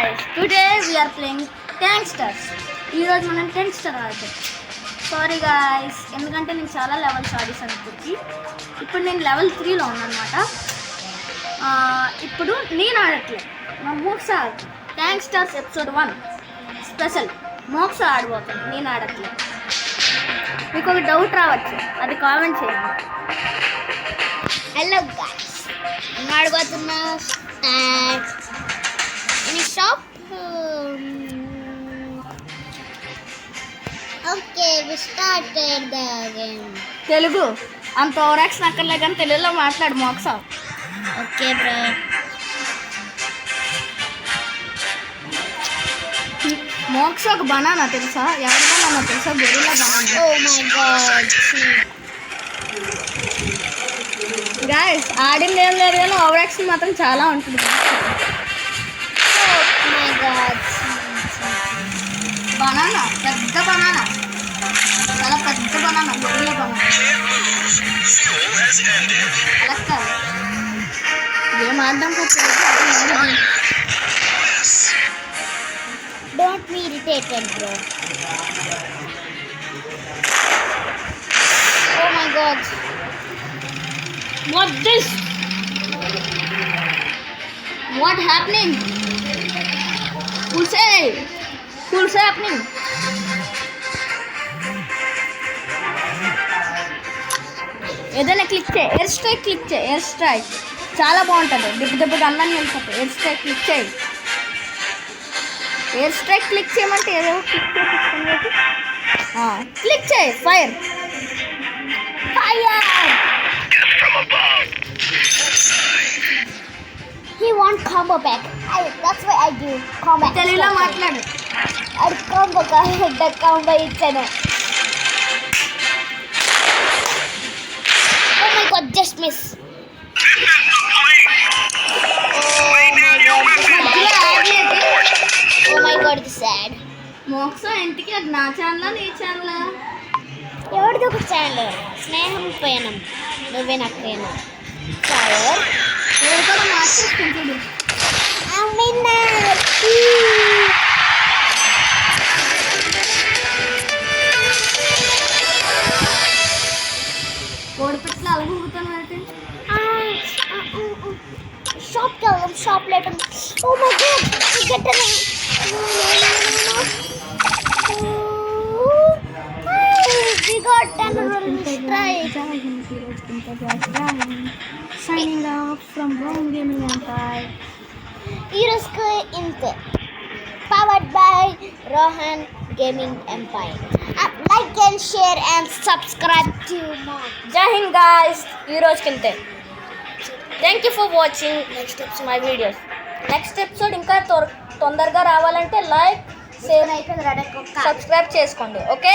guys, today we are playing Tanksters. ఈరోజు మనం Tankster ఆడతాం. సారీ గాయస్, ఎందుకంటే నేను చాలా లెవెల్స్ ఆడేసాను ఇప్పుడు నేను లెవెల్ 3లో ఉన్నానమాట. ఇప్పుడు నేను ఆడట్లేదు, మా మోక్సా Tanksters ఎపిసోడ్ 1 స్పెషల్ మోక్సా ఆడబోతాను, నేను ఆడట్లేదు. మీకు ఒక డౌట్ రావచ్చు, అది కామెంట్ చేయండి. హలో గాయ్స్, నేను ఆడబోతున్నా shop. Okay, we started the game. Telugu అంత ఓవరాక్షన్ అక్కర్లే కానీ తెలుగులో మాట్లాడు మోక్సా. Okay bro. మోక్సా ఒక బనానా తెలుసా? ఎవరి బనానా తెలుసా? Gorilla banana. Oh my god guys, ఆడింది ఏం లేదు కానీ ఓవరాక్షన్ మాత్రం చాలా ఉంటుంది. ఓ మై గాడ్, బనానా, పెద్ద బనానా, చాలా పెద్ద బనానా, గొరిల్లా బనానా. అలా కాదు, ఏం ఆడడం కదా. Don't be irritated bro. Oh my god, What this? What happening? Who's happening? ఏదైనా క్లిక్ చేయి, ఎయిర్ స్ట్రైక్ క్లిక్ చేయి. ఎయిర్ స్ట్రైక్ చాలా బాగుంటుంది, దెబ్బ అన్నాన్ని వెళ్ళిపోతాయి. ఎయిర్ స్ట్రైక్ క్లిక్ చేయి. ఎయిర్ స్ట్రైక్ క్లిక్ చేయమంటే ఏదో క్లిక్ చేయి. Fire he want combo back. That's why I do combo. తెలుగులో మాట్లాడు. అది combo కాదు, combo ఇచ్చాను. Oh my god, just miss. Oh my god, it's sad. మోక్సా ఇంటికి అది నా ఛానలా నీ ఛానలా? ఎవరిది ఒక ఛానల్, స్నేహం పయనం, నువ్వే నాకు పయనం. ఫైర్ ఎవరితో మార్చేసుకుంటాడు. కోడిపెట్లు అలగుతాను అంటే షాప్కి వెళ్దాం, షాప్ లేటం. ఓ మై గాడ్, గట్టనే we got 10 strike. Signing off from Roam Gaming Empire. ఈరోజుకి ఇంతే. Powered by Rohan gaming empire. Like and share and subscribe to my. Jai Hind guys, ఈ రోజుకి ఇంతే. Thank you for watching next my videos. Next episode ఇంకా తొందరగా రావాలంటే like, share, subscribe చేసుకోండి. Okay.